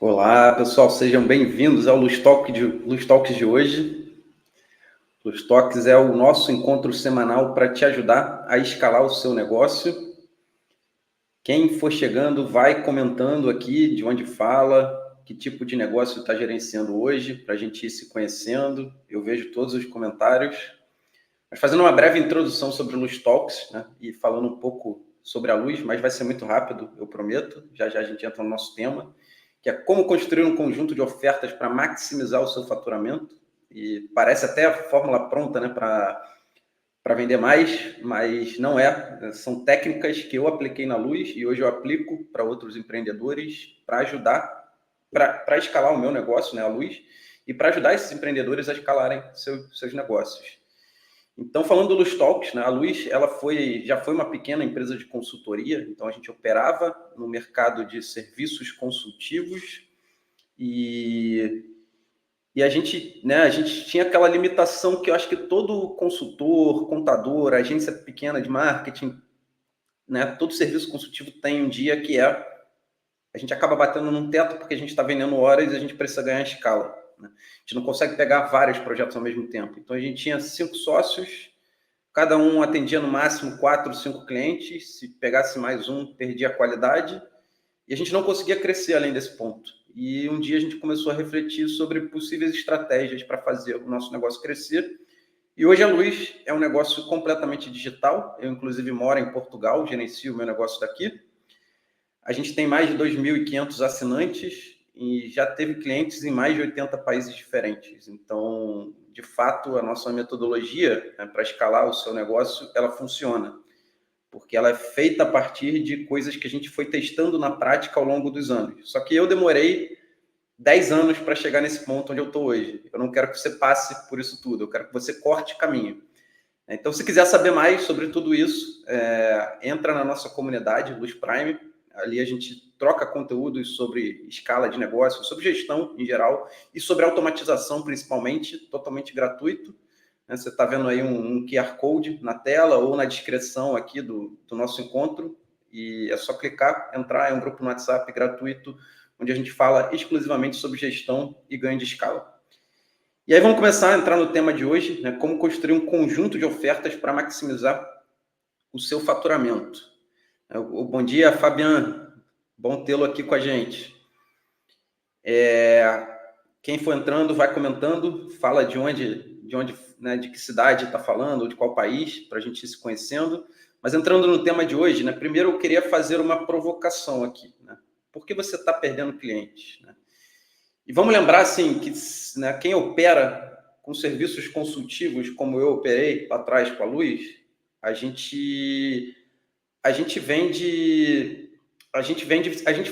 Olá, pessoal, sejam bem-vindos ao Luz Talks de hoje. Luz Talks é o nosso encontro semanal para te ajudar a escalar o seu negócio. Quem for chegando, vai comentando aqui de onde fala, que tipo de negócio está gerenciando hoje, para a gente ir se conhecendo. Eu vejo todos os comentários. Mas fazendo uma breve introdução sobre o Luz Talks, né, e falando um pouco sobre a luz, mas vai ser muito rápido, eu prometo. Já já a gente entra no nosso tema, que é como construir um conjunto de ofertas para maximizar o seu faturamento. E parece até a fórmula pronta, né, para vender mais, mas não é. São técnicas que eu apliquei na luz e hoje eu aplico para outros empreendedores para ajudar, para escalar o meu negócio, né, a luz, e para ajudar esses empreendedores a escalarem seus negócios. Então, falando do Luz Talks, né, a Luz já foi uma pequena empresa de consultoria, então a gente operava no mercado de serviços consultivos e a gente tinha aquela limitação que eu acho que todo consultor, contador, agência pequena de marketing, né, todo serviço consultivo tem um dia que a gente acaba batendo num teto porque a gente está vendendo horas e a gente precisa ganhar escala. Né? A gente não consegue pegar vários projetos ao mesmo tempo. Então, a gente tinha 5 sócios, cada um atendia no máximo 4, 5 clientes. Se pegasse mais um, perdia a qualidade. E a gente não conseguia crescer além desse ponto. E um dia a gente começou a refletir sobre possíveis estratégias para fazer o nosso negócio crescer. E hoje a Luz é um negócio completamente digital. Eu, inclusive, moro em Portugal, gerencio o meu negócio daqui. A gente tem mais de 2.500 assinantes e já teve clientes em mais de 80 países diferentes. Então, de fato, a nossa metodologia, né, para escalar o seu negócio, ela funciona, porque ela é feita a partir de coisas que a gente foi testando na prática ao longo dos anos. Só que eu demorei 10 anos para chegar nesse ponto onde eu estou hoje. Eu não quero que você passe por isso tudo, eu quero que você corte caminho. Então, se quiser saber mais sobre tudo isso, entra na nossa comunidade, Luz Prime. Ali a gente troca conteúdos sobre escala de negócio, sobre gestão em geral e sobre automatização, principalmente, totalmente gratuito. Você está vendo aí um QR Code na tela ou na descrição aqui do nosso encontro. E é só clicar, entrar, é um grupo no WhatsApp gratuito, onde a gente fala exclusivamente sobre gestão e ganho de escala. E aí vamos começar a entrar no tema de hoje, né? Como construir um conjunto de ofertas para maximizar o seu faturamento. Bom dia, Fabian. Bom tê-lo aqui com a gente. Quem for entrando, vai comentando, fala de onde, né, de que cidade está falando, ou de qual país, para a gente ir se conhecendo. Mas entrando no tema de hoje, né, primeiro eu queria fazer uma provocação aqui. Né? Por que você está perdendo clientes? Né? E vamos lembrar, assim, que, né, quem opera com serviços consultivos, como eu operei lá atrás com a Luz, a gente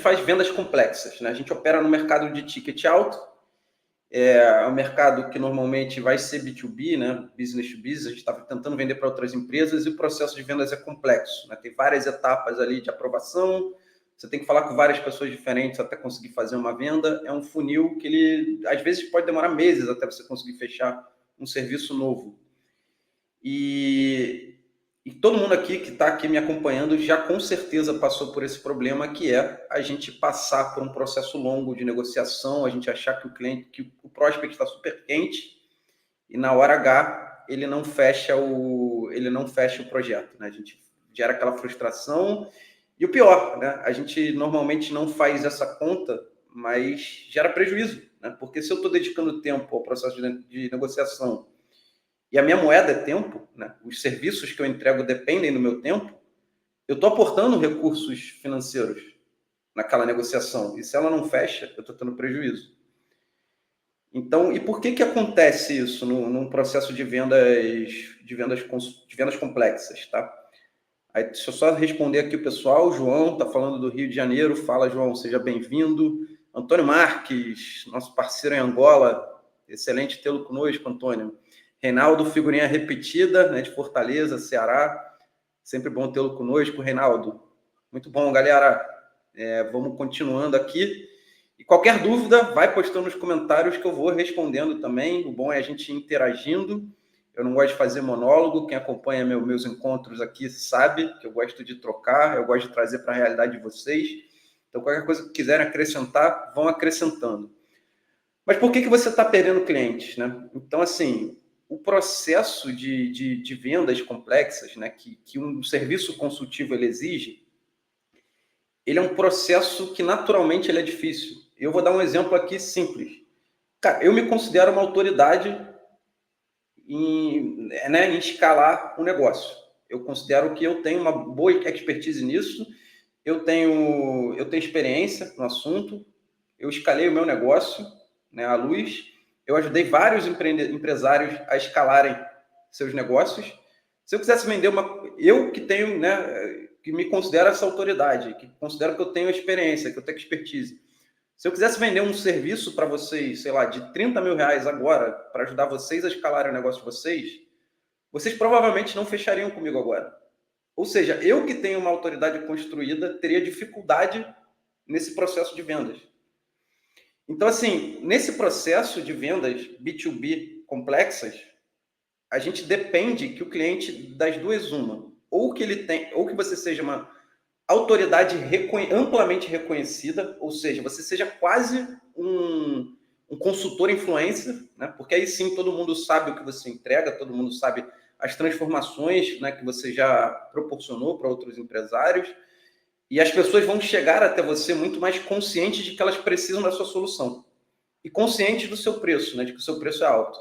faz vendas complexas, né? A gente opera no mercado de ticket alto, é um mercado que normalmente vai ser B2B, né? Business to business, a gente está tentando vender para outras empresas e o processo de vendas é complexo, né? Tem várias etapas ali de aprovação, você tem que falar com várias pessoas diferentes até conseguir fazer uma venda. É um funil que ele, às vezes, pode demorar meses até você conseguir fechar um serviço novo. E todo mundo aqui que está aqui me acompanhando já com certeza passou por esse problema, que é a gente passar por um processo longo de negociação, a gente achar que o prospect está super quente e na hora H ele não fecha o projeto, né? A gente gera aquela frustração. E o pior, né? A gente normalmente não faz essa conta, mas gera prejuízo, né? Porque se eu estou dedicando tempo ao processo de negociação e a minha moeda é tempo, né? Os serviços que eu entrego dependem do meu tempo, eu estou aportando recursos financeiros naquela negociação. E se ela não fecha, eu estou tendo prejuízo. Então, e por que acontece isso num processo de vendas complexas, tá? Aí, deixa eu só responder aqui o pessoal. O João está falando do Rio de Janeiro. Fala, João, seja bem-vindo. Antônio Marques, nosso parceiro em Angola. Excelente tê-lo conosco, Antônio. Reinaldo, figurinha repetida, né, de Fortaleza, Ceará. Sempre bom tê-lo conosco, Reinaldo. Muito bom, galera. Vamos continuando aqui. E qualquer dúvida, vai postando nos comentários que eu vou respondendo também. O bom é a gente ir interagindo. Eu não gosto de fazer monólogo. Quem acompanha meus encontros aqui sabe que eu gosto de trocar, eu gosto de trazer para a realidade de vocês. Então, qualquer coisa que quiserem acrescentar, vão acrescentando. Mas por que você está perdendo clientes, né? Então, assim, o processo de vendas complexas, né, que um serviço consultivo ele exige, ele é um processo que naturalmente ele é difícil. Eu vou dar um exemplo aqui simples. Cara, eu me considero uma autoridade em escalar o negócio. Eu considero que eu tenho uma boa expertise nisso, eu tenho experiência no assunto, eu escalei o meu negócio, né, a Luz, eu ajudei vários empresários a escalarem seus negócios. Se eu quisesse vender eu que tenho, né, que me considero essa autoridade, que considero que eu tenho experiência, que eu tenho expertise. Se eu quisesse vender um serviço para vocês, sei lá, de 30 mil reais agora, para ajudar vocês a escalarem o negócio de vocês provavelmente não fechariam comigo agora. Ou seja, eu que tenho uma autoridade construída, teria dificuldade nesse processo de vendas. Então, assim, nesse processo de vendas B2B complexas, a gente depende que o cliente, das duas, uma, ou que ele tem, ou que você seja uma autoridade amplamente reconhecida, ou seja, você seja quase um consultor influencer, né? Porque aí sim todo mundo sabe o que você entrega, todo mundo sabe as transformações, né, que você já proporcionou para outros empresários, e as pessoas vão chegar até você muito mais conscientes de que elas precisam da sua solução e conscientes do seu preço, né, de que o seu preço é alto.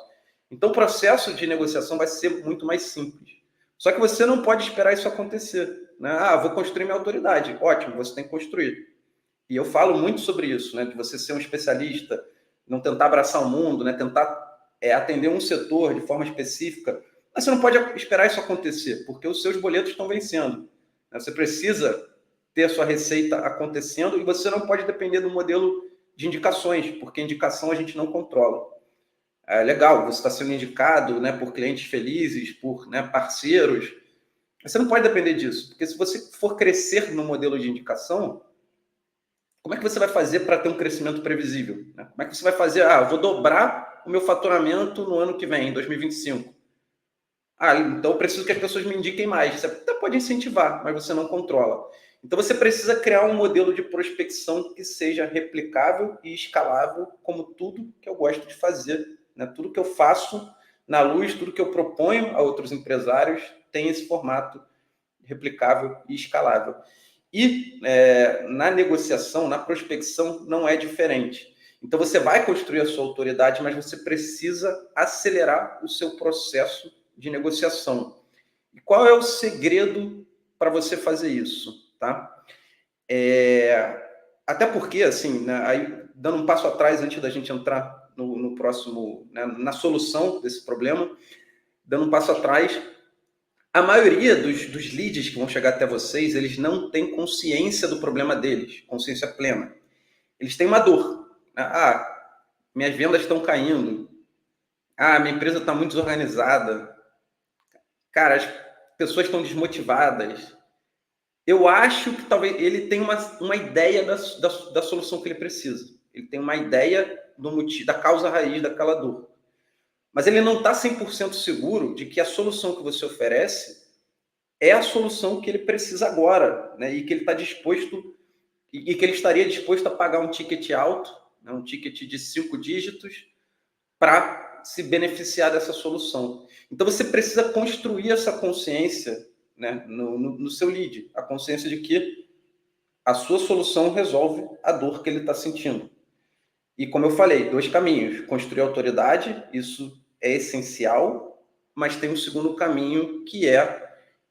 Então o processo de negociação vai ser muito mais simples. Só que você não pode esperar isso acontecer, né? Ah, vou construir minha autoridade. Ótimo, você tem que construir. E eu falo muito sobre isso, né? De você ser um especialista, não tentar abraçar o mundo, né? Tentar atender um setor de forma específica. Mas você não pode esperar isso acontecer, porque os seus boletos estão vencendo, né? Você precisa ter a sua receita acontecendo e você não pode depender do modelo de indicações, porque indicação a gente não controla. É legal, você está sendo indicado, né, por clientes felizes, por, né, parceiros. Você não pode depender disso, porque se você for crescer no modelo de indicação, como é que você vai fazer para ter um crescimento previsível, né? Como é que você vai fazer? Ah, eu vou dobrar o meu faturamento no ano que vem, em 2025. Ah, então eu preciso que as pessoas me indiquem mais. Você até pode incentivar, mas você não controla. Então você precisa criar um modelo de prospecção que seja replicável e escalável, como tudo que eu gosto de fazer, né? Tudo que eu faço na Luz, tudo que eu proponho a outros empresários tem esse formato replicável e escalável. E na negociação, na prospecção, não é diferente. Então você vai construir a sua autoridade, mas você precisa acelerar o seu processo de negociação. E qual é o segredo para você fazer isso, tá? Até porque, assim, né, aí, dando um passo atrás antes da gente entrar no próximo, né, na solução desse problema, dando um passo atrás, a maioria dos leads que vão chegar até vocês, eles não têm consciência do problema deles, consciência plena. Eles têm uma dor. Né? Ah, minhas vendas estão caindo. Ah, minha empresa está muito desorganizada. Cara, as pessoas estão desmotivadas. Eu acho que talvez ele tenha uma ideia da solução que ele precisa. Ele tem uma ideia do motivo, da causa raiz daquela dor. Mas ele não está 100% seguro de que a solução que você oferece é a solução que ele precisa agora, né? E que ele está disposto, e que ele estaria disposto a pagar um ticket alto, né? Um ticket de 5 dígitos, para se beneficiar dessa solução. Então você precisa construir essa consciência, né, no seu lead, a consciência de que a sua solução resolve a dor que ele está sentindo. E como eu falei, 2 caminhos: construir autoridade, isso é essencial, mas tem um segundo caminho que e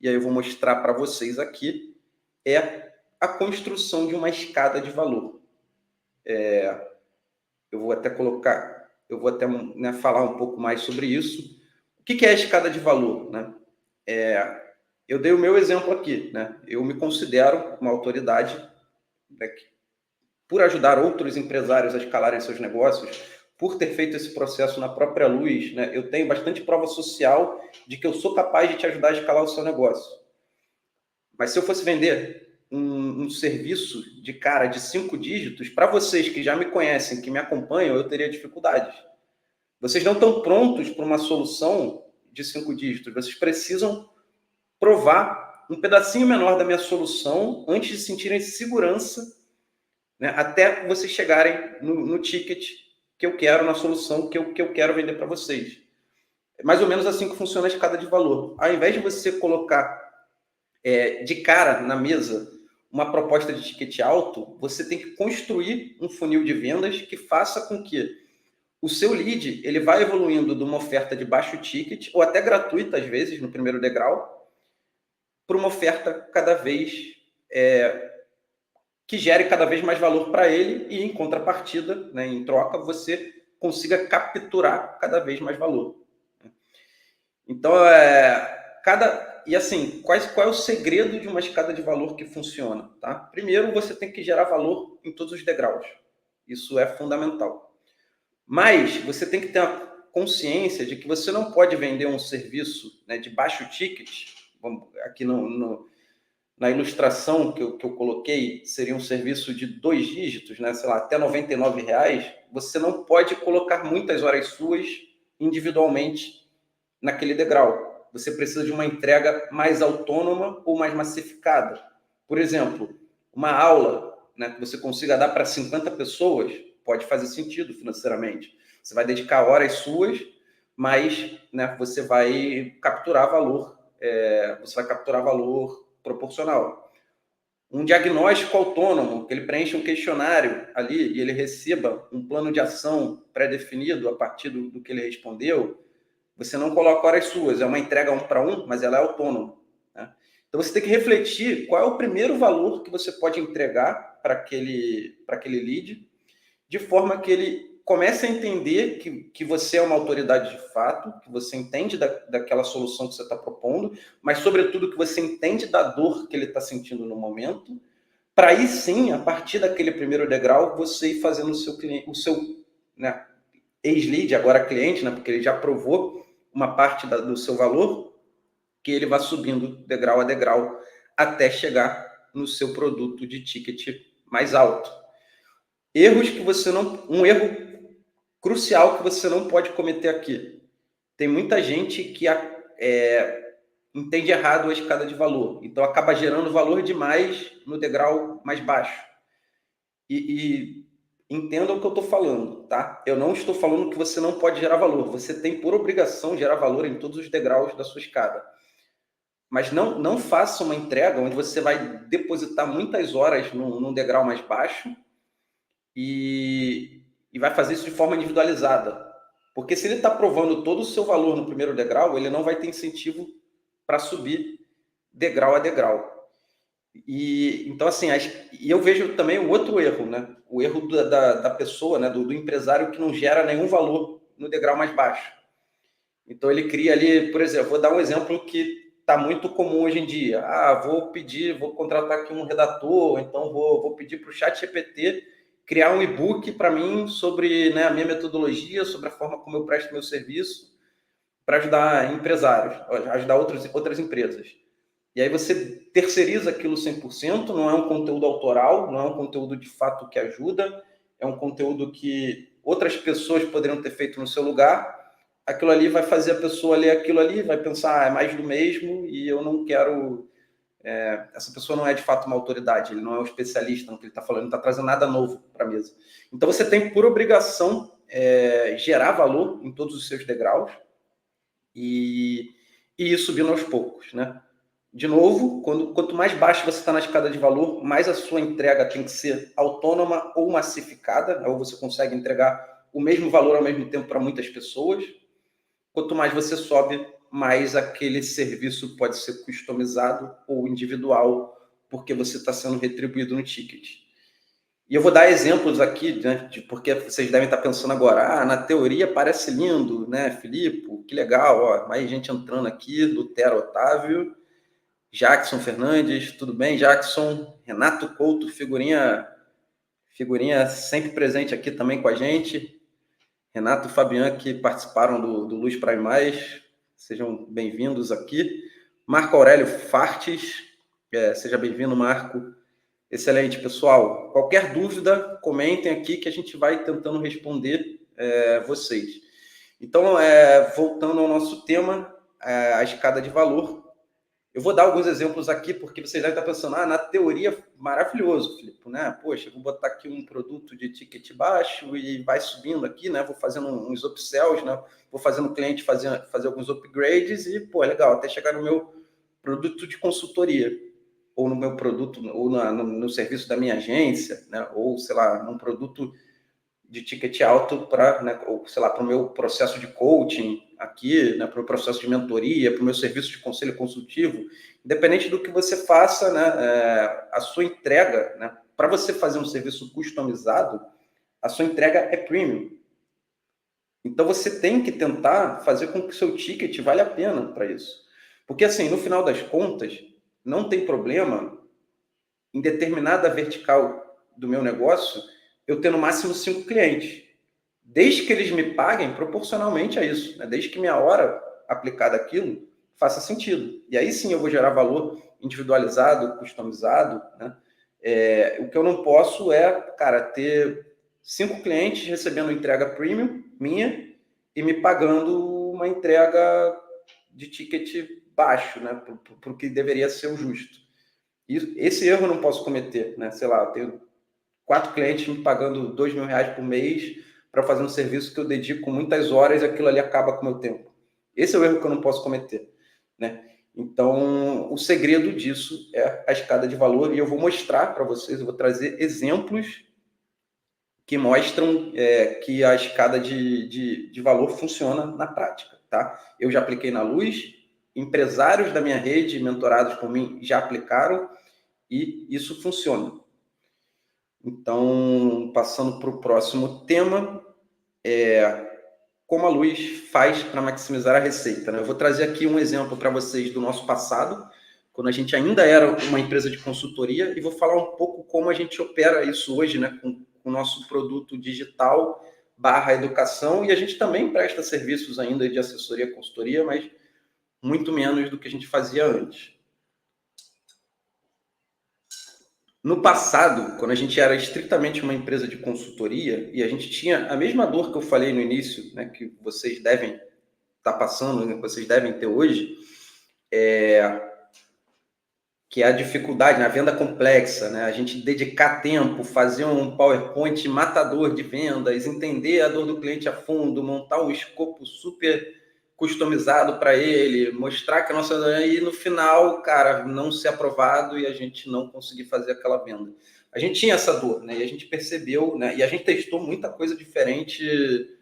aí eu vou mostrar para vocês aqui, é a construção de uma escada de valor. Eu vou até né, falar um pouco mais sobre isso. O que é a escada de valor, né? Eu dei o meu exemplo aqui, né? Eu me considero uma autoridade, né, por ajudar outros empresários a escalarem seus negócios, por ter feito esse processo na própria Luz, né? Eu tenho bastante prova social de que eu sou capaz de te ajudar a escalar o seu negócio. Mas se eu fosse vender um serviço de cara de 5 dígitos, para vocês que já me conhecem, que me acompanham, eu teria dificuldades. Vocês não estão prontos para uma solução de 5 dígitos. Vocês precisam provar um pedacinho menor da minha solução antes de sentirem segurança né, até vocês chegarem no ticket que eu quero, na solução que eu quero vender para vocês. É mais ou menos assim que funciona a escada de valor. Ao invés de você colocar de cara na mesa uma proposta de ticket alto, você tem que construir um funil de vendas que faça com que o seu lead ele vá evoluindo de uma oferta de baixo ticket, ou até gratuita, às vezes, no primeiro degrau, para uma oferta cada vez que gere cada vez mais valor para ele e, em contrapartida, né, em troca, você consiga capturar cada vez mais valor. Então, e assim, qual é o segredo de uma escada de valor que funciona? Tá? Primeiro, você tem que gerar valor em todos os degraus. Isso é fundamental. Mas você tem que ter a consciência de que você não pode vender um serviço, né, de baixo ticket. Aqui na ilustração que eu coloquei, seria um serviço de 2 dígitos, né, sei lá, até R$99. Você não pode colocar muitas horas suas individualmente naquele degrau. Você precisa de uma entrega mais autônoma ou mais massificada. Por exemplo, uma aula, né, que você consiga dar para 50 pessoas pode fazer sentido financeiramente. Você vai dedicar horas suas, mas, né, você vai capturar valor. Você vai capturar valor proporcional. Um diagnóstico autônomo, que ele preenche um questionário ali e ele receba um plano de ação pré-definido a partir do que ele respondeu, você não coloca horas suas, é uma entrega 1 para 1, mas ela é autônoma. Né? Então você tem que refletir qual é o primeiro valor que você pode entregar para aquele lead, de forma que ele comece a entender que você é uma autoridade de fato, que você entende daquela solução que você está propondo, mas, sobretudo, que você entende da dor que ele está sentindo no momento, para aí sim, a partir daquele primeiro degrau, você ir fazendo o seu né, ex-lead, agora cliente, né, porque ele já provou uma parte do seu valor, que ele vai subindo degrau a degrau até chegar no seu produto de ticket mais alto. Um erro crucial que você não pode cometer aqui. Tem muita gente que entende errado a escada de valor, então acaba gerando valor demais no degrau mais baixo. E entendam o que eu estou falando, tá? Eu não estou falando que você não pode gerar valor. Você tem por obrigação gerar valor em todos os degraus da sua escada. Mas não faça uma entrega onde você vai depositar muitas horas num degrau mais baixo e vai fazer isso de forma individualizada. Porque se ele está provando todo o seu valor no primeiro degrau, ele não vai ter incentivo para subir degrau a degrau. Então, assim, e eu vejo também o outro erro, né? O erro da pessoa, né? do empresário que não gera nenhum valor no degrau mais baixo. Então, ele cria ali, por exemplo, vou dar um exemplo que está muito comum hoje em dia. Vou contratar aqui um redator, então vou pedir para o ChatGPT criar um e-book para mim sobre, né, a minha metodologia, sobre a forma como eu presto meu serviço para ajudar empresários, ajudar outras empresas. E aí você terceiriza aquilo 100%, não é um conteúdo autoral, não é um conteúdo de fato que ajuda, é um conteúdo que outras pessoas poderiam ter feito no seu lugar. Aquilo ali vai fazer a pessoa ler aquilo ali, vai pensar, é mais do mesmo e eu não quero... essa pessoa não é de fato uma autoridade, ele não é um especialista no que ele está falando, não está trazendo nada novo para a mesa. Então você tem por obrigação gerar valor em todos os seus degraus e ir subindo aos poucos, né? De novo, quanto mais baixo você está na escada de valor, mais a sua entrega tem que ser autônoma ou massificada, ou você consegue entregar o mesmo valor ao mesmo tempo para muitas pessoas. Quanto mais você sobe, mais aquele serviço pode ser customizado ou individual, porque você está sendo retribuído no ticket. E eu vou dar exemplos aqui, né, porque vocês devem estar pensando agora, na teoria parece lindo, né, Filipe? Que legal, ó, mais gente entrando aqui, Lutero Otávio, Jackson Fernandes, tudo bem, Jackson? Renato Couto, figurinha sempre presente aqui também com a gente. Renato e Fabian, que participaram do Luz para Mais, sejam bem-vindos aqui. Marco Aurélio Fartes, seja bem-vindo, Marco. Excelente, pessoal. Qualquer dúvida, comentem aqui que a gente vai tentando responder vocês. Então, voltando ao nosso tema, a escada de valor, Eu vou dar alguns exemplos aqui, porque vocês devem estar pensando, na teoria, maravilhoso, Filipe, né? Poxa, eu vou botar aqui um produto de ticket baixo e vai subindo aqui, né? Vou fazendo uns upsells, né? Vou fazendo o cliente fazer alguns upgrades e, pô, é legal, até chegar no meu produto de consultoria, ou no meu produto, ou no serviço da minha agência, né? Ou, sei lá, num produto de ticket alto para, né, ou, sei lá, para o meu processo de coaching aqui, né, para o processo de mentoria, para o meu serviço de conselho consultivo, independente do que você faça, né, a sua entrega, né, para você fazer um serviço customizado, a sua entrega é premium. Então você tem que tentar fazer com que o seu ticket valha a pena para isso. Porque assim, no final das contas, não tem problema em determinada vertical do meu negócio eu ter no máximo 5 clientes. Desde que eles me paguem proporcionalmente a isso, né? Desde que minha hora aplicada àquilo faça sentido. E aí sim eu vou gerar valor individualizado, customizado, né? O que eu não posso é, cara, ter 5 clientes recebendo entrega premium minha e me pagando uma entrega de ticket baixo, né? Para o que deveria ser o justo. Esse erro eu não posso cometer, né? Sei lá, eu tenho 4 clientes me pagando R$2.000 por mês para fazer um serviço que eu dedico muitas horas e aquilo ali acaba com o meu tempo. Esse é o erro que eu não posso cometer, né? Então, o segredo disso é a escada de valor e eu vou mostrar para vocês, eu vou trazer exemplos que mostram que a escada de valor funciona na prática, tá? Eu já apliquei na Luz, empresários da minha rede, mentorados por mim, já aplicaram e isso funciona. Então, passando para o próximo tema, como a Luz faz para maximizar a receita, né? Eu vou trazer aqui um exemplo para vocês do nosso passado, quando a gente ainda era uma empresa de consultoria, e vou falar um pouco como a gente opera isso hoje, né? Com o nosso produto digital / educação, e a gente também presta serviços ainda de assessoria, consultoria, mas muito menos do que a gente fazia antes. No passado, quando a gente era estritamente uma empresa de consultoria e a gente tinha a mesma dor que eu falei no início, né, que vocês devem estar passando, né, que vocês devem ter hoje, que é a dificuldade na venda complexa, né? A gente dedicar tempo, fazer um PowerPoint matador de vendas, entender a dor do cliente a fundo, montar um escopo super customizado para ele, mostrar que a nossa... E no final, cara, não ser aprovado e a gente não conseguir fazer aquela venda. A gente tinha essa dor, né? E a gente percebeu, né? E a gente testou muita coisa diferente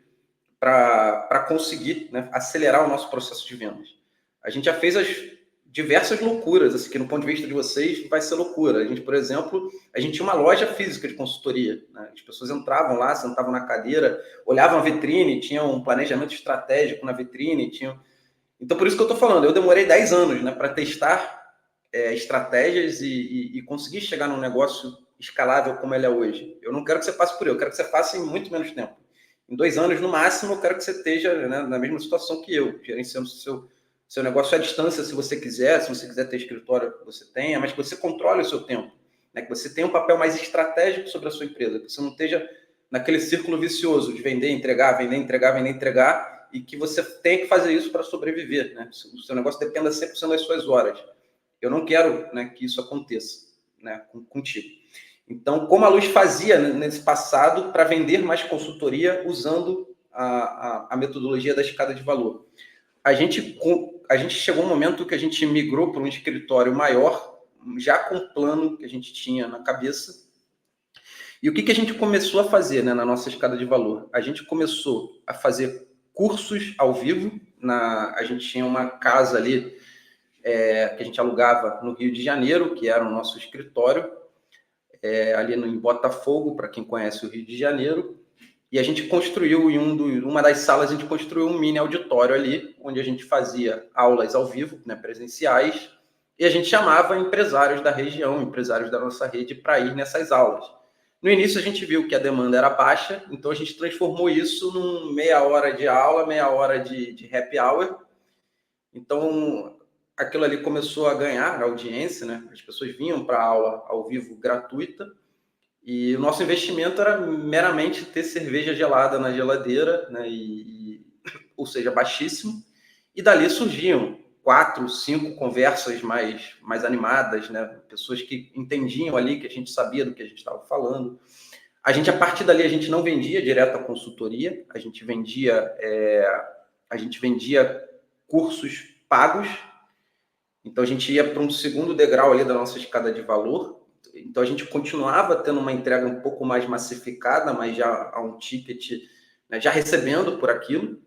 para conseguir, né, acelerar o nosso processo de vendas. A gente já fez as diversas loucuras, assim, que no ponto de vista de vocês vai ser loucura. A gente, por exemplo, a gente tinha uma loja física de consultoria, né? As pessoas entravam lá, sentavam na cadeira, olhavam a vitrine, tinham um planejamento estratégico na vitrine, tinham... Então, por isso que eu estou falando, eu demorei 10 anos, né, para testar estratégias e conseguir chegar num negócio escalável como ele é hoje. Eu não quero que você passe por eu quero que você faça em muito menos tempo. Em 2 anos, no máximo, eu quero que você esteja, né, na mesma situação que eu, gerenciando seu negócio à distância, se você quiser ter escritório, você tenha, mas que você controle o seu tempo, né, que você tenha um papel mais estratégico sobre a sua empresa, que você não esteja naquele círculo vicioso de vender, entregar, vender, entregar, vender, entregar, e que você tenha que fazer isso para sobreviver, né? O seu negócio dependa 100% das suas horas. Eu não quero, né, que isso aconteça, né, contigo. Então, como a Luz fazia nesse passado para vender mais consultoria usando a metodologia da escada de valor? A gente chegou um momento que a gente migrou para um escritório maior, já com o plano que a gente tinha na cabeça. E o que a gente começou a fazer, né, na nossa escada de valor? A gente começou a fazer cursos ao vivo. A gente tinha uma casa ali que a gente alugava no Rio de Janeiro, que era o nosso escritório, ali em Botafogo, para quem conhece o Rio de Janeiro, e a gente construiu em uma das salas, a gente construiu um mini auditório ali, onde a gente fazia aulas ao vivo, né, presenciais, e a gente chamava empresários da região, empresários da nossa rede, para ir nessas aulas. No início a gente viu que a demanda era baixa, então a gente transformou isso num meia hora de aula, meia hora de happy hour. Então, aquilo ali começou a ganhar audiência, né? As pessoas vinham para a aula ao vivo gratuita e o nosso investimento era meramente ter cerveja gelada na geladeira, né? Ou seja, baixíssimo. E dali surgiam 4, 5 conversas mais animadas, né? Pessoas que entendiam ali, que a gente sabia do que a gente estava falando. A partir dali, a gente não vendia direto à consultoria, a gente vendia cursos pagos. Então, a gente ia para um segundo degrau ali da nossa escada de valor. Então, a gente continuava tendo uma entrega um pouco mais massificada, mas já a um ticket, né, já recebendo por aquilo.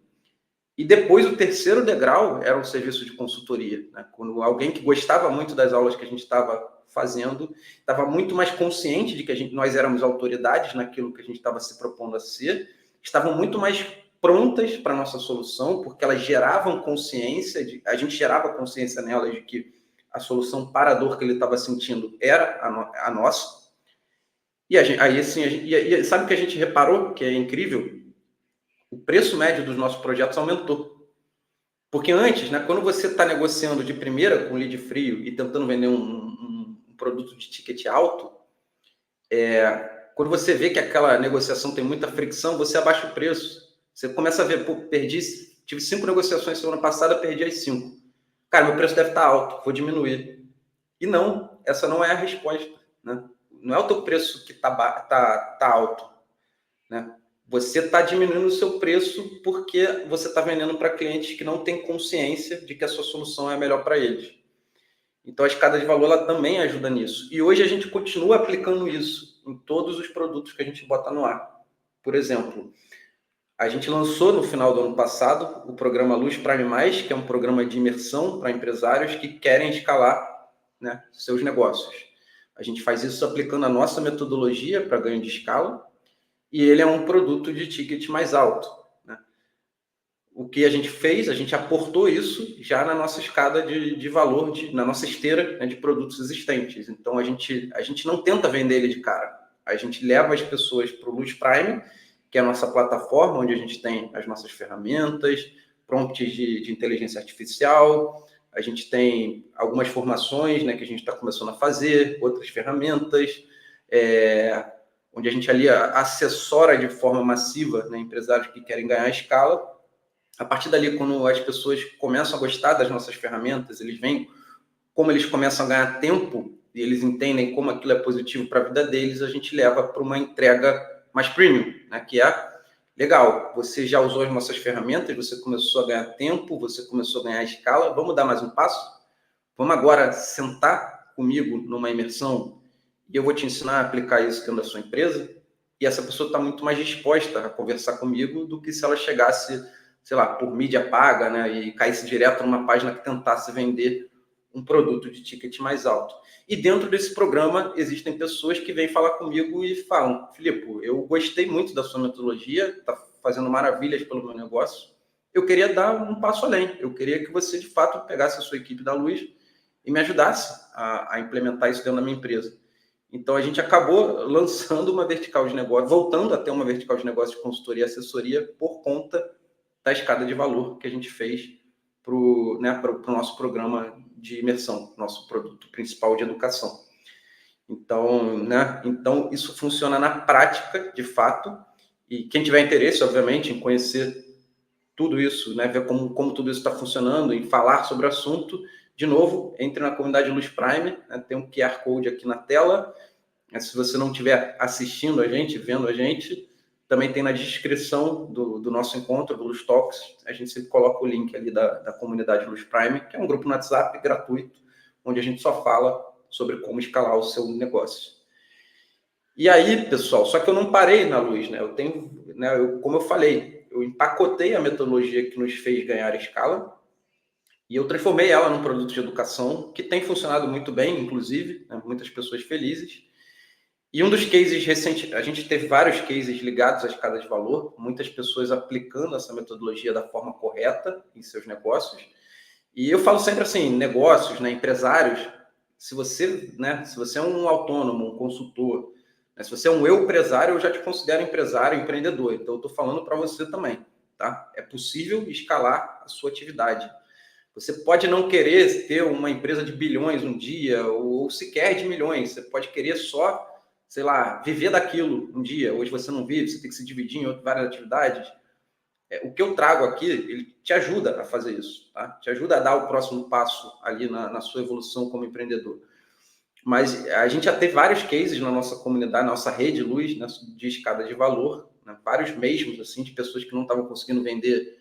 E depois, o terceiro degrau era um serviço de consultoria, né? Quando alguém que gostava muito das aulas que a gente estava fazendo, estava muito mais consciente de que nós éramos autoridades naquilo que a gente estava se propondo a ser, estavam muito mais prontas para a nossa solução, porque elas geravam consciência, a gente gerava consciência nelas de que a solução para a dor que ele estava sentindo era a nossa. E aí, assim, sabe o que a gente reparou, que é incrível? O preço médio dos nossos projetos aumentou. Porque antes, né, quando você está negociando de primeira com lead frio e tentando vender um produto de ticket alto, quando você vê que aquela negociação tem muita fricção, você abaixa o preço. Você começa a ver, pô, tive 5 negociações semana passada, perdi as 5. Cara, meu preço deve estar alto, vou diminuir. E não, essa não é a resposta, né? Não é o teu preço que tá alto, né? Você está diminuindo o seu preço porque você está vendendo para clientes que não têm consciência de que a sua solução é a melhor para eles. Então, a escada de valor ela também ajuda nisso. E hoje a gente continua aplicando isso em todos os produtos que a gente bota no ar. Por exemplo, a gente lançou no final do ano passado o programa Luz Prime+, que é um programa de imersão para empresários que querem escalar, né, seus negócios. A gente faz isso aplicando a nossa metodologia para ganho de escala, e ele é um produto de ticket mais alto, né? O que a gente fez, a gente aportou isso já na nossa escada de valor, na nossa esteira, né, de produtos existentes. Então, a gente não tenta vender ele de cara. A gente leva as pessoas para o Luz Prime, que é a nossa plataforma, onde a gente tem as nossas ferramentas, prompts de inteligência artificial, a gente tem algumas formações, né, que a gente está começando a fazer, outras ferramentas, onde a gente ali assessora de forma massiva, né, empresários que querem ganhar escala. A partir dali, quando as pessoas começam a gostar das nossas ferramentas, eles veem como eles começam a ganhar tempo e eles entendem como aquilo é positivo para a vida deles, a gente leva para uma entrega mais premium, né, que é legal, você já usou as nossas ferramentas, você começou a ganhar tempo, você começou a ganhar escala, vamos dar mais um passo? Vamos agora sentar comigo numa imersão e eu vou te ensinar a aplicar isso dentro da sua empresa, e essa pessoa está muito mais disposta a conversar comigo do que se ela chegasse, sei lá, por mídia paga, né, e caísse direto numa página que tentasse vender um produto de ticket mais alto. E dentro desse programa existem pessoas que vêm falar comigo e falam: Filipe, eu gostei muito da sua metodologia, está fazendo maravilhas pelo meu negócio, eu queria dar um passo além, eu queria que você de fato pegasse a sua equipe da Luz e me ajudasse a implementar isso dentro da minha empresa. Então, a gente acabou lançando uma vertical de negócio, voltando a ter uma vertical de negócio de consultoria e assessoria por conta da escada de valor que a gente fez para o nosso programa de imersão, nosso produto principal de educação. Então, né, isso funciona na prática, de fato, e quem tiver interesse, obviamente, em conhecer tudo isso, né, ver como tudo isso está funcionando, em falar sobre o assunto, de novo, entre na comunidade Luz Prime, né, tem um QR Code aqui na tela. Se você não estiver assistindo a gente, vendo a gente, também tem na descrição do nosso encontro, do Luz Talks, a gente sempre coloca o link ali da comunidade Luz Prime, que é um grupo no WhatsApp gratuito, onde a gente só fala sobre como escalar o seu negócio. E aí, pessoal, só que eu não parei na Luz, né? Como eu falei, eu empacotei a metodologia que nos fez ganhar escala, e eu transformei ela num produto de educação que tem funcionado muito bem, inclusive, né, muitas pessoas felizes. E um dos cases recentes, a gente teve vários cases ligados à escada de valor, muitas pessoas aplicando essa metodologia da forma correta em seus negócios. E eu falo sempre assim, negócios, né, empresários, se você é um autônomo, um consultor, né, se você é um empresário, eu já te considero empresário, empreendedor. Então, eu estou falando para você também, tá? É possível escalar a sua atividade. Você pode não querer ter uma empresa de bilhões um dia, ou sequer de milhões. Você pode querer só, sei lá, viver daquilo um dia. Hoje você não vive, você tem que se dividir em várias atividades. O que eu trago aqui, ele te ajuda a fazer isso, tá? Te ajuda a dar o próximo passo ali na sua evolução como empreendedor. Mas a gente já teve vários cases na nossa comunidade, na nossa rede Luz, né, de escada de valor, né, vários mesmos, assim, de pessoas que não estavam conseguindo vender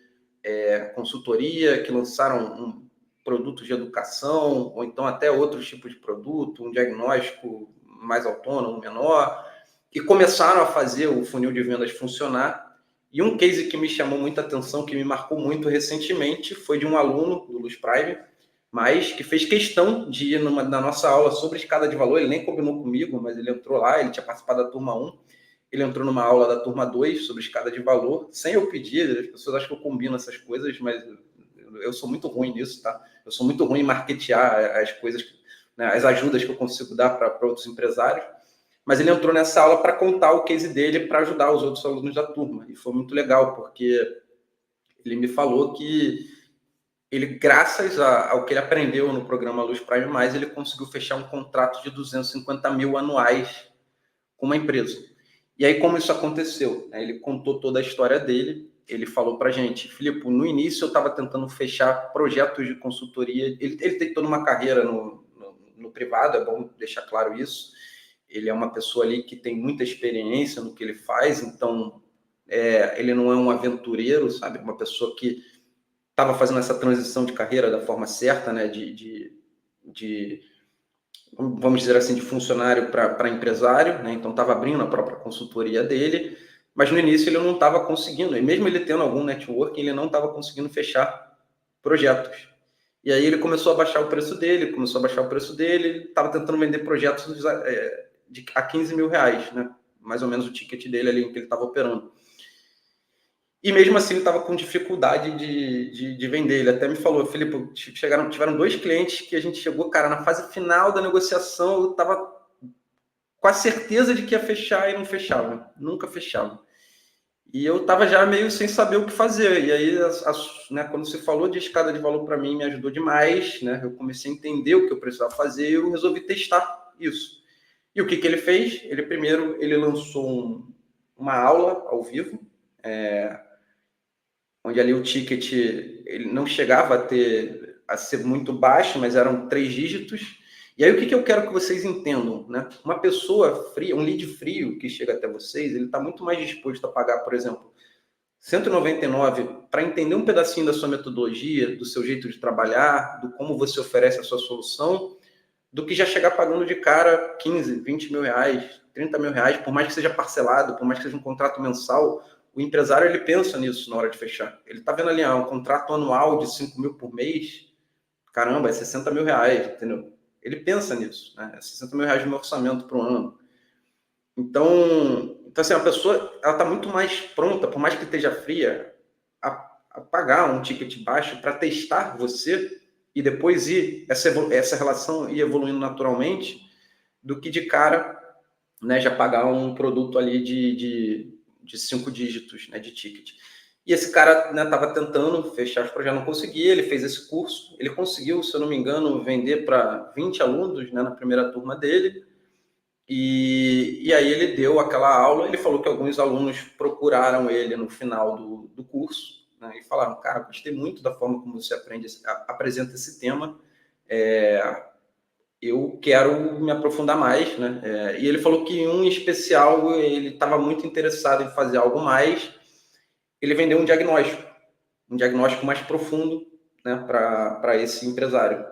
consultoria, que lançaram produtos de educação, ou então até outros tipos de produto, um diagnóstico mais autônomo, menor, e começaram a fazer o funil de vendas funcionar. E um case que me chamou muita atenção, que me marcou muito recentemente, foi de um aluno do Luz Prime, mas que fez questão de ir na nossa aula sobre escada de valor. Ele nem combinou comigo, mas ele entrou lá, ele tinha participado da turma 1, ele entrou numa aula da turma 2 sobre escada de valor, sem eu pedir. As pessoas acham que eu combino essas coisas, mas eu sou muito ruim nisso, tá? Eu sou muito ruim em marketear as coisas, né, as ajudas que eu consigo dar para outros empresários. Mas ele entrou nessa aula para contar o case dele, para ajudar os outros alunos da turma. E foi muito legal, porque ele me falou que ele, graças ao que ele aprendeu no programa Luz Prime Mais, ele conseguiu fechar um contrato de 250 mil anuais com uma empresa. E aí, como isso aconteceu? Ele contou toda a história dele. Ele falou para a gente: Filipe, no início eu estava tentando fechar projetos de consultoria. Ele tem toda uma carreira no privado, é bom deixar claro isso. Ele é uma pessoa ali que tem muita experiência no que ele faz, então ele não é um aventureiro, sabe? Uma pessoa que estava fazendo essa transição de carreira da forma certa, né? Vamos dizer assim, de funcionário para empresário, né? Então estava abrindo a própria consultoria dele, mas no início ele não estava conseguindo, e mesmo ele tendo algum networking, ele não estava conseguindo fechar projetos. E aí ele começou a baixar o preço dele, ele estava tentando vender projetos a 15 mil reais, né? Mais ou menos o ticket dele ali em que ele estava operando. E mesmo assim ele estava com dificuldade de vender. Ele até me falou: Filipe, tiveram 2 clientes que a gente chegou, cara, na fase final da negociação, eu estava com a certeza de que ia fechar e não fechava, nunca fechava. E eu estava já meio sem saber o que fazer. E aí, né, quando você falou de escada de valor para mim, me ajudou demais, né? Eu comecei a entender o que eu precisava fazer e eu resolvi testar isso. E o que ele fez? Ele lançou uma aula ao vivo, onde ali o ticket ele não chegava a ser muito baixo, mas eram 3 dígitos. E aí o que eu quero que vocês entendam, né? Uma pessoa fria, um lead frio que chega até vocês, ele está muito mais disposto a pagar, por exemplo, 199 para entender um pedacinho da sua metodologia, do seu jeito de trabalhar, do como você oferece a sua solução, do que já chegar pagando de cara 15, 20 mil reais, 30 mil reais, por mais que seja parcelado, por mais que seja um contrato mensal. O empresário, ele pensa nisso na hora de fechar. Ele está vendo ali, um contrato anual de 5 mil por mês, caramba, é 60 mil reais, entendeu? Ele pensa nisso, né? É 60 mil reais de meu orçamento para o ano. Então, assim, a pessoa ela está muito mais pronta, por mais que esteja fria, a pagar um ticket baixo para testar você e depois essa relação ir evoluindo naturalmente, do que de cara, né, já pagar um produto ali de 5 dígitos, né, de ticket. E esse cara estava, né, tentando fechar os projetos, não conseguia. Ele fez esse curso, ele conseguiu, se eu não me engano, vender para 20 alunos, né, na primeira turma dele. E aí ele deu aquela aula. Ele falou que alguns alunos procuraram ele no final do curso, né, e falaram: cara, gostei muito da forma como você apresenta esse tema, eu quero me aprofundar mais, né? E ele falou que em um especial ele estava muito interessado em fazer algo mais. Ele vendeu um diagnóstico mais profundo, né, para esse empresário.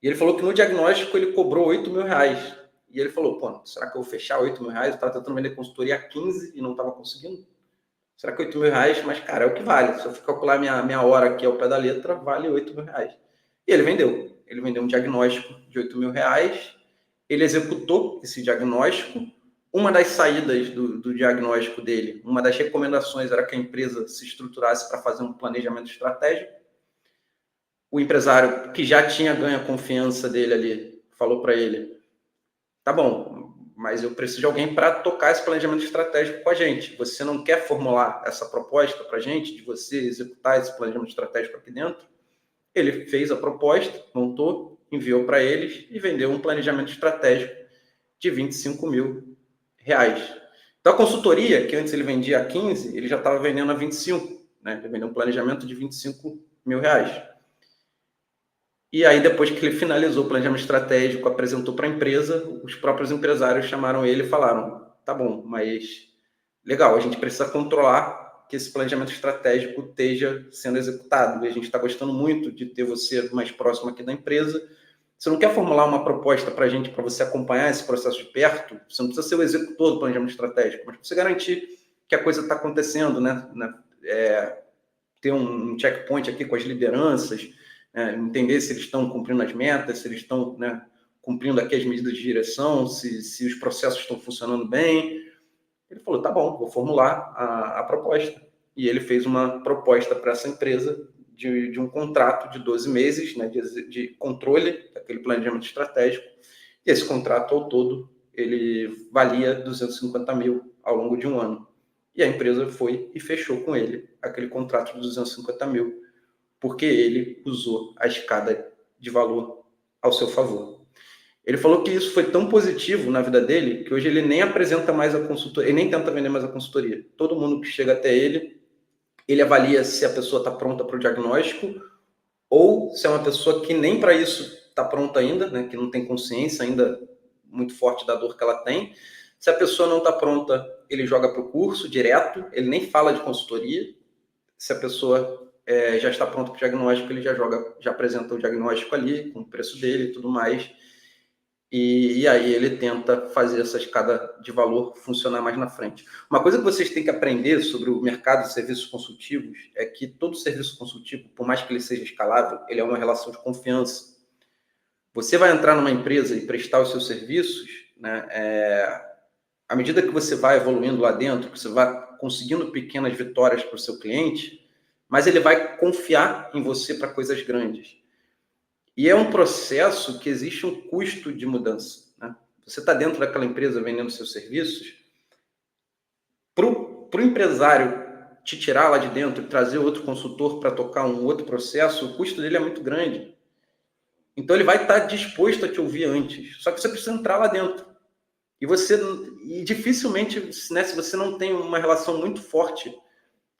E ele falou que no diagnóstico ele cobrou 8 mil reais. E ele falou: pô, será que eu vou fechar 8 mil reais? Eu estava tentando vender consultoria a 15 e não estava conseguindo. Será que 8 mil reais? Mas, cara, é o que vale. Se eu for calcular minha hora aqui ao pé da letra, vale 8 mil reais. E ele vendeu. Ele vendeu um diagnóstico de 8 mil reais. Ele executou esse diagnóstico. Uma das saídas do diagnóstico dele, uma das recomendações era que a empresa se estruturasse para fazer um planejamento estratégico. O empresário, que já tinha ganho a confiança dele ali, falou para ele: tá bom, mas eu preciso de alguém para tocar esse planejamento estratégico com a gente. Você não quer formular essa proposta para a gente, de você executar esse planejamento estratégico aqui dentro? Ele fez a proposta, montou, enviou para eles e vendeu um planejamento estratégico de 25 mil reais. Então, a consultoria, que antes ele vendia a 15, ele já estava vendendo a 25. né? Ele vendeu um planejamento de R$25 mil. E aí, depois que ele finalizou o planejamento estratégico, apresentou para a empresa, os próprios empresários chamaram ele e falaram: tá bom, mas legal, a gente precisa controlar que esse planejamento estratégico esteja sendo executado. E a gente está gostando muito de ter você mais próximo aqui da empresa. Você não quer formular uma proposta para a gente, para você acompanhar esse processo de perto? Você não precisa ser o executor do planejamento estratégico, mas você garantir que a coisa está acontecendo, né? Ter um checkpoint aqui com as lideranças, entender se eles estão cumprindo as metas, se eles estão, né, cumprindo aqui as medidas de direção, se os processos estão funcionando bem. Ele falou, tá bom, vou formular a proposta. E ele fez uma proposta para essa empresa de um contrato de 12 meses, né, de controle daquele planejamento estratégico. E esse contrato, ao todo, ele valia 250 mil ao longo de um ano. E a empresa foi e fechou com ele aquele contrato de 250 mil, porque ele usou a escada de valor ao seu favor. Ele falou que isso foi tão positivo na vida dele que hoje ele nem apresenta mais a consultoria, ele nem tenta vender mais a consultoria. Todo mundo que chega até ele avalia se a pessoa está pronta para o diagnóstico ou se é uma pessoa que nem para isso está pronta ainda, né, que não tem consciência ainda muito forte da dor que ela tem. Se a pessoa não está pronta, ele joga para o curso direto, ele nem fala de consultoria. Se a pessoa já está pronta para o diagnóstico, ele já apresenta o diagnóstico ali, com o preço dele e tudo mais. E aí ele tenta fazer essa escada de valor funcionar mais na frente. Uma coisa que vocês têm que aprender sobre o mercado de serviços consultivos é que todo serviço consultivo, por mais que ele seja escalável, ele é uma relação de confiança. Você vai entrar numa empresa e prestar os seus serviços, né, à medida que você vai evoluindo lá dentro, que você vai conseguindo pequenas vitórias para o seu cliente, mas ele vai confiar em você para coisas grandes. E é um processo que existe um custo de mudança, né? Você está dentro daquela empresa vendendo seus serviços, para o empresário te tirar lá de dentro e trazer outro consultor para tocar um outro processo, o custo dele é muito grande. Então ele vai estar disposto a te ouvir antes, só que você precisa entrar lá dentro. E dificilmente, né, se você não tem uma relação muito forte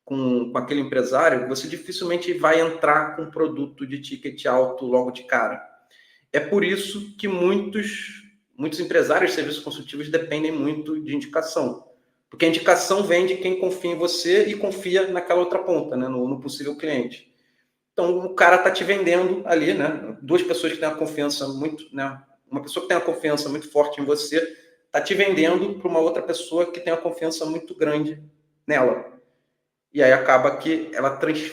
com aquele empresário, você dificilmente vai entrar com um produto de ticket alto logo de cara. É por isso que muitos empresários de serviços consultivos dependem muito de indicação. Porque a indicação vem de quem confia em você e confia naquela outra ponta, né, no possível cliente. Então, o cara está te vendendo ali, né? Duas pessoas que têm uma confiança muito, né? Uma pessoa que tem uma confiança muito forte em você está te vendendo para uma outra pessoa que tem uma confiança muito grande nela. E aí acaba que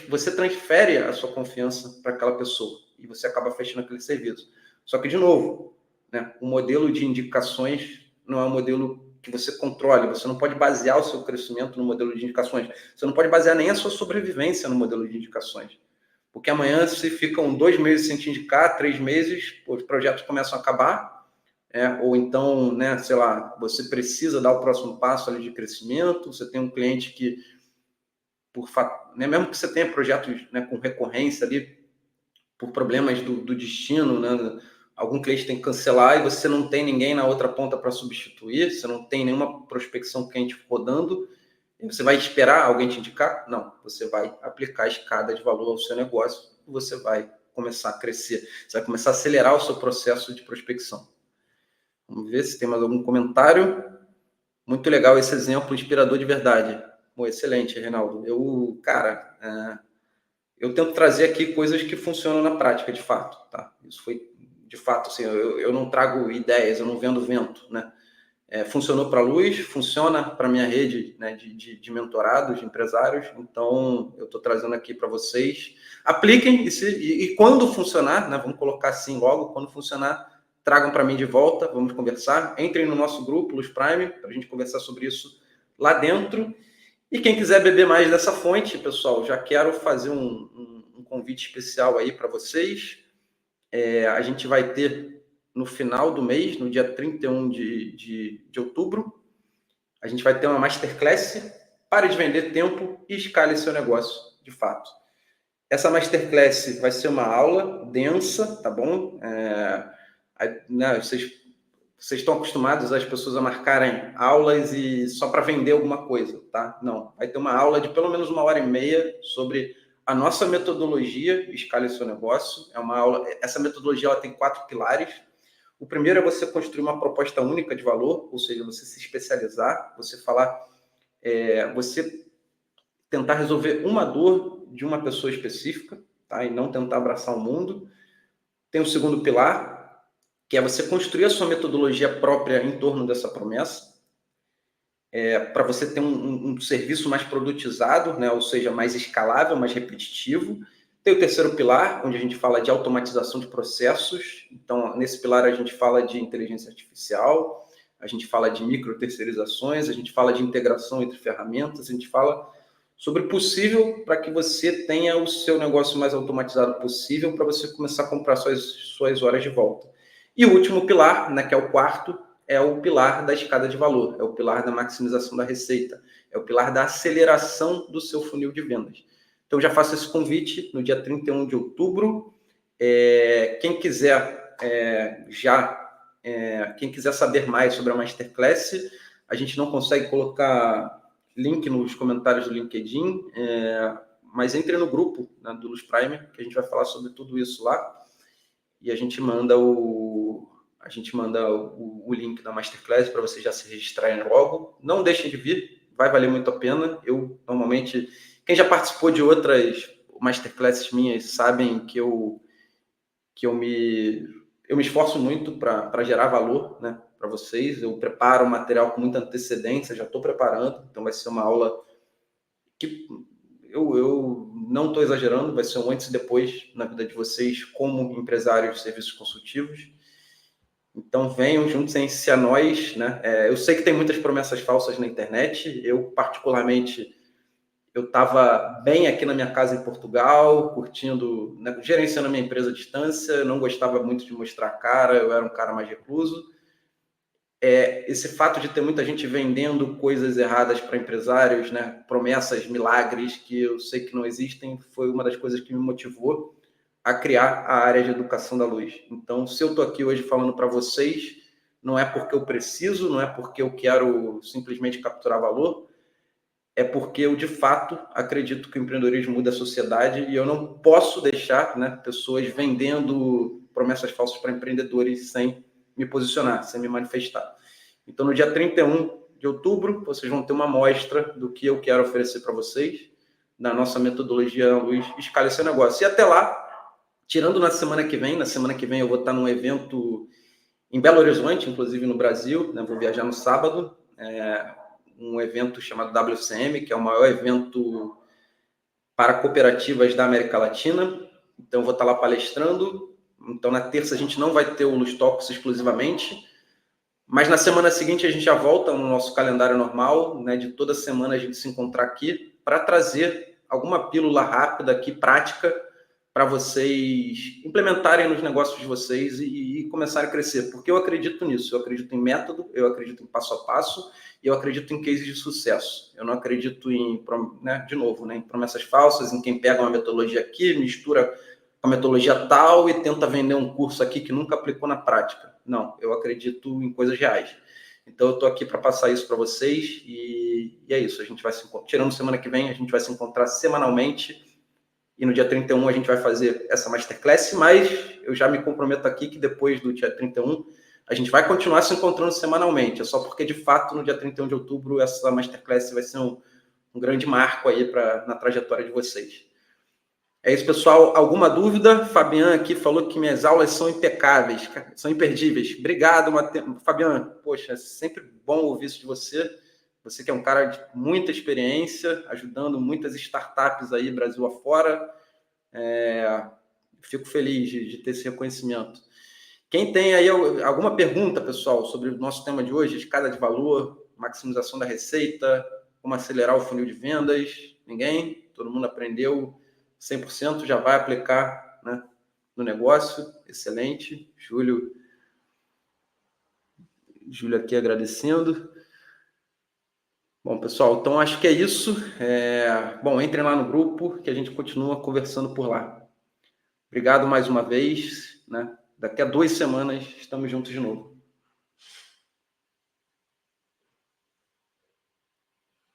você transfere a sua confiança para aquela pessoa e você acaba fechando aquele serviço. Só que, de novo, né, o modelo de indicações não é um modelo que você controle. Você não pode basear o seu crescimento no modelo de indicações. Você não pode basear nem a sua sobrevivência no modelo de indicações. Porque amanhã, se ficam 2 meses sem te indicar, 3 meses, os projetos começam a acabar, ou então, né, sei lá, você precisa dar o próximo passo ali de crescimento, você tem um cliente que, né, mesmo que você tenha projetos, né, com recorrência ali, por problemas do destino, né, algum cliente tem que cancelar e você não tem ninguém na outra ponta para substituir, você não tem nenhuma prospecção cliente rodando, e você vai esperar alguém te indicar? Não, você vai aplicar a escada de valor ao seu negócio e você vai começar a crescer, você vai começar a acelerar o seu processo de prospecção. Vamos ver se tem mais algum comentário. Muito legal esse exemplo, inspirador de verdade. Bom, excelente, Reinaldo. Eu tento trazer aqui coisas que funcionam na prática, de fato, tá? Isso foi, de fato, assim, eu não trago ideias, eu não vendo vento, né? Funcionou para a Luz, funciona para a minha rede, né, de mentorados, de empresários, então eu estou trazendo aqui para vocês. Apliquem e quando funcionar, né, vamos colocar assim logo, quando funcionar, tragam para mim de volta, vamos conversar. Entrem no nosso grupo, Luz Prime, para a gente conversar sobre isso lá dentro. E quem quiser beber mais dessa fonte, pessoal, já quero fazer um convite especial aí para vocês. A gente vai ter no final do mês, no dia 31 de outubro, a gente vai ter uma Masterclass. Pare de vender tempo e escale seu negócio, de fato. Essa Masterclass vai ser uma aula densa, tá bom? Vocês vocês estão acostumados as pessoas a marcarem aulas e só para vender alguma coisa, tá? Não, vai ter uma aula de pelo menos 1h30 sobre a nossa metodologia Escale Seu Negócio. É uma aula, essa metodologia ela tem 4 pilares. O primeiro é você construir uma proposta única de valor, ou seja, você se especializar, você falar, você tentar resolver uma dor de uma pessoa específica, tá? E não tentar abraçar o mundo. Tem o segundo pilar, que é você construir a sua metodologia própria em torno dessa promessa, para você ter um serviço mais produtizado, né? Ou seja, mais escalável, mais repetitivo. Tem o terceiro pilar, onde a gente fala de automatização de processos. Então, nesse pilar a gente fala de inteligência artificial, a gente fala de microterceirizações, a gente fala de integração entre ferramentas, a gente fala sobre o possível para que você tenha o seu negócio mais automatizado possível, para você começar a comprar suas horas de volta. E o último pilar, né, que é o quarto, é o pilar da escada de valor, é o pilar da maximização da receita, é o pilar da aceleração do seu funil de vendas. Então, já faço esse convite no dia 31 de outubro. Quem quiser quem quiser saber mais sobre a Masterclass, a gente não consegue colocar link nos comentários do LinkedIn, mas entre no grupo, né, do Luz Prime, que a gente vai falar sobre tudo isso lá, e a gente manda o link da Masterclass para vocês já se registrarem logo. Não deixem de vir, vai valer muito a pena. Eu, normalmente, quem já participou de outras Masterclasses minhas sabem que eu me esforço muito para gerar valor, né, para vocês. Eu preparo o material com muita antecedência, já estou preparando, então vai ser uma aula que eu não estou exagerando, vai ser um antes e depois na vida de vocês como empresários de serviços consultivos. Então venham, juntem-se a nós, né? Eu sei que tem muitas promessas falsas na internet. Eu, particularmente, eu estava bem aqui na minha casa em Portugal, curtindo, né, gerenciando a minha empresa à distância, não gostava muito de mostrar a cara, eu era um cara mais recluso. Esse fato de ter muita gente vendendo coisas erradas para empresários, né, promessas, milagres que eu sei que não existem, foi uma das coisas que me motivou a criar a área de educação da luz. Então, se eu estou aqui hoje falando para vocês, não é porque eu preciso, não é porque eu quero simplesmente capturar valor, é porque eu, de fato, acredito que o empreendedorismo muda a sociedade e eu não posso deixar, né, pessoas vendendo promessas falsas para empreendedores sem me posicionar, sem me manifestar. Então, no dia 31 de outubro, vocês vão ter uma amostra do que eu quero oferecer para vocês, na nossa metodologia Luz Escale Seu Negócio. E até lá, tirando na semana que vem eu vou estar num evento em Belo Horizonte, inclusive no Brasil, né, vou viajar no sábado, um evento chamado WCM, que é o maior evento para cooperativas da América Latina. Então, vou estar lá palestrando. Então, na terça, a gente não vai ter o Luz Talks exclusivamente, mas na semana seguinte, a gente já volta no nosso calendário normal, né, de toda semana a gente se encontrar aqui para trazer alguma pílula rápida aqui, prática, para vocês implementarem nos negócios de vocês e começarem a crescer. Porque eu acredito nisso, eu acredito em método, eu acredito em passo a passo, e eu acredito em cases de sucesso. Eu não acredito em, né, de novo, né, em promessas falsas, em quem pega uma metodologia aqui, mistura com a metodologia tal e tenta vender um curso aqui que nunca aplicou na prática. Não, eu acredito em coisas reais. Então, eu estou aqui para passar isso para vocês e é isso. A gente vai se encontrar. Tirando semana que vem, a gente vai se encontrar semanalmente e no dia 31 a gente vai fazer essa Masterclass, mas eu já me comprometo aqui que depois do dia 31 a gente vai continuar se encontrando semanalmente. É só porque, de fato, no dia 31 de outubro, essa Masterclass vai ser um grande marco aí na trajetória de vocês. É isso, pessoal. Alguma dúvida? Fabian aqui falou que minhas aulas são impecáveis, são imperdíveis. Obrigado, Fabian. Poxa, é sempre bom ouvir isso de você. Você que é um cara de muita experiência, ajudando muitas startups aí, Brasil afora. Fico feliz de ter esse reconhecimento. Quem tem aí alguma pergunta, pessoal, sobre o nosso tema de hoje, escada de valor, maximização da receita, como acelerar o funil de vendas? Ninguém? Todo mundo aprendeu 100%, já vai aplicar, né, no negócio? Excelente. Júlio aqui agradecendo. Bom, pessoal, então acho que é isso. Bom, entrem lá no grupo que a gente continua conversando por lá. Obrigado mais uma vez, né? Daqui a 2 semanas estamos juntos de novo.